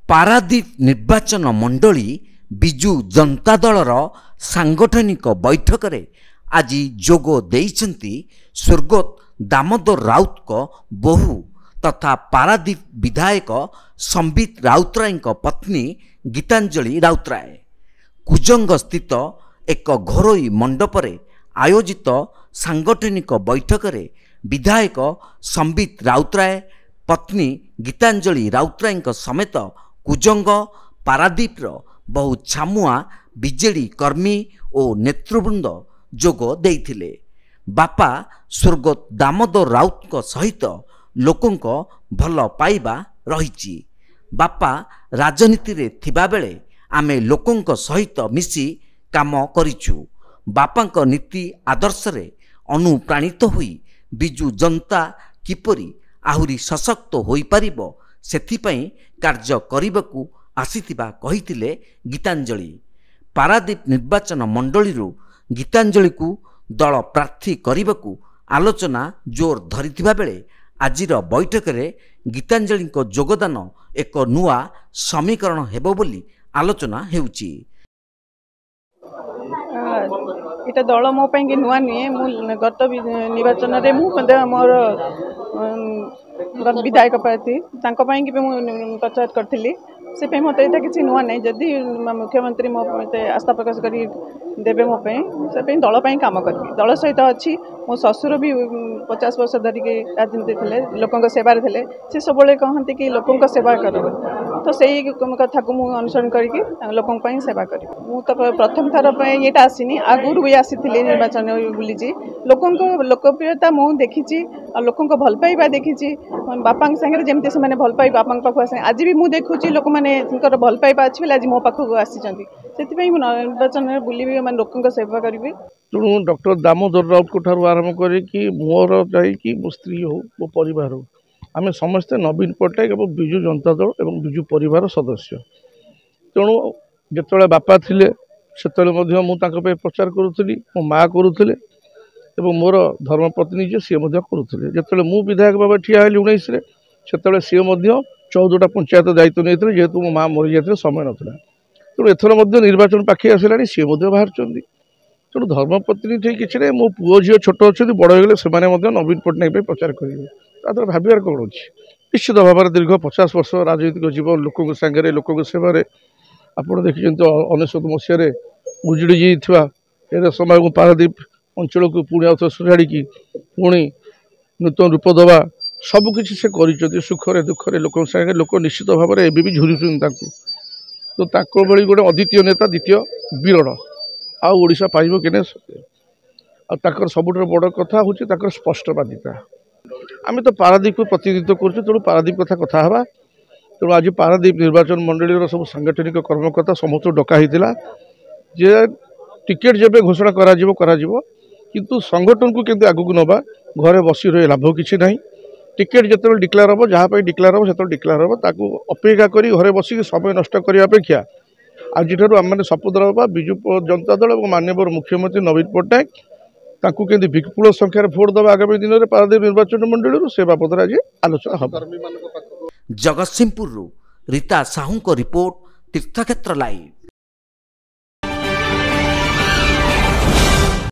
पारादीप निर्वाचन मंडली बिजु जनता दलर सांगठनिक बैठक रे आज जोग देइछंती स्वर्गत दामोदर राउत को बहु तथा पारादीप विधायक संबित राउतराय पत्नी गीतांजलि राउतराय कुजंग स्थित एक घरोई मंडप रे आयोजित सांगठनिक बैठक रे विधायक संबित राउतराय पत्नी गीतांजलि राउतराय समेत कुजंग पारादीप बहु छामुआ बीजेडी कर्मी और नेतृवृंद जोग देइथिले। बापा स्वर्गत दामोदर राउत सहित लोकंक भल पाइबा रहिछि। बापा राजनीति रे थिबा बेले आमे लोकंक सहित मिसी काम करिछु। बापांक नीति आदर्श रे अनुप्राणित होई बिजु जनता किपरि आहुरी सशक्त होई परिबो सेथिपई कार्य करिबाकू आसीथिबा कहिथिले गीतांजलि। पारादीप निर्वाचन मंडलीरू गीतांजलि को दल प्रार्थी करिबाकू आलोचना जोर धरिथिबा बेले आजिर बैठक रे गीतांजलि को योगदान एक नुआ समीकरण हेबो बोली आलोचना हेउची। इटा दल मो पे नुआ नुहे मु गत निर्वाचन रे मु मोर विधायक प्रार्थी प्रचार करथिली से पे मत एटा किसी नुआ नहीं जदि मुख्यमंत्री मो आस्था प्रकाश करी देवे मो से दल काम करी दल सहित अच्छी मो ससुर भी 50 वर्ष धरिक राजनीति थे लोकों सेवार थे से सब कहते कि लोकों सेवा कर तो से कथा को मुझे अनुसरण करके लोकों सेवा करी मु तो प्रथम थर ये आसनी आगुरी भी आसी निर्वाचन बुली लोकों लोकप्रियता मुझे देखी लोकों भल पाइबा देखी बापा सागर जमी से भल पाई बापा पाख आस आज भी मुझे देखुची लोक मैंने भल पाइबा अच्छी आज मो पाखक आसी निर्वाचन बुली लोकों सेवा करी। तेणु डॉक्टर दामोदर राउत को आरंभ करी मोर जाकि मो स्त्री हो मो परिवार हो आम समस्ते नवीन पट्टनायक और विजु जनता दल और विजु परिवार सदस्य। तेणु जिते बापा थे से मुझे प्रचार करुली मो माँ करुले मोर धर्मपत्नी जी सी करुले जिते मु विधायक भाव ठिया 19 से सी 14टा पंचायत दायित्व नहीं जेहेतु मो माँ मरी जाते समय नाला तेणु एथर निर्वाचन पाखे आसला सी बाहर तेणु धर्मपत्नी ठीक किसी ना मो पुओ झील छोट अच्छा बड़ होगले से नवीन पट्टनायक प्रचार करेंगे तादर भावार कौन अच्छी निश्चित भाव में दीर्घ 50 वर्ष राजनीतिक जीवन लोकों सांगे लोकों सेवार आपड़ देखिए 19 मसीह उजुड़ी जाइए समय को पारादीप अंचल को पुणी आउ सुधाड़ी पुणी नूतन रूप दवा सबकि से कर सुखरे दुखरे लोक सांगे लोक निश्चित भाव में एवं झुरी तो ताको भली गोटे अद्वितीय नेता द्वितीय विरल आउ ओडिशा पाइब कि आर सबुठ बड़ कथा हूँ स्पष्टवादिता आम तो पारादीप को प्रतिनिधित्व करूँ तेणु पारादीप कथा कथा हाँ तेणु आज पारादीप निर्वाचन मंडली सब सांगठनिक कर्मकर्ता समस्त डका होता जे टिकेट जब घोषणा करा किंतु संगठन को केमती आगू नवा घरे बसी रही लाभ किसी ना टिकेट जो डिक्लेयर हम जहाँ डिक्लेयर हम से डिक्लेयर हम ताकू अपेक्षा कर घरे बसिक समय नष्ट करने अपेक्षा आज आम मैंने शपथ रहा विजु जनता दल और माननीय मुख्यमंत्री नवीन पट्टनायक ताकू केमती विपुल संख्यार भोट दबा आगामी दिन में पारादीप निर्वाचन मंडली से बाबद आज आलोचना हम। जगतसिंहपुर रीता साहू को रिपोर्ट तीर्थक्षेत्र लाइव।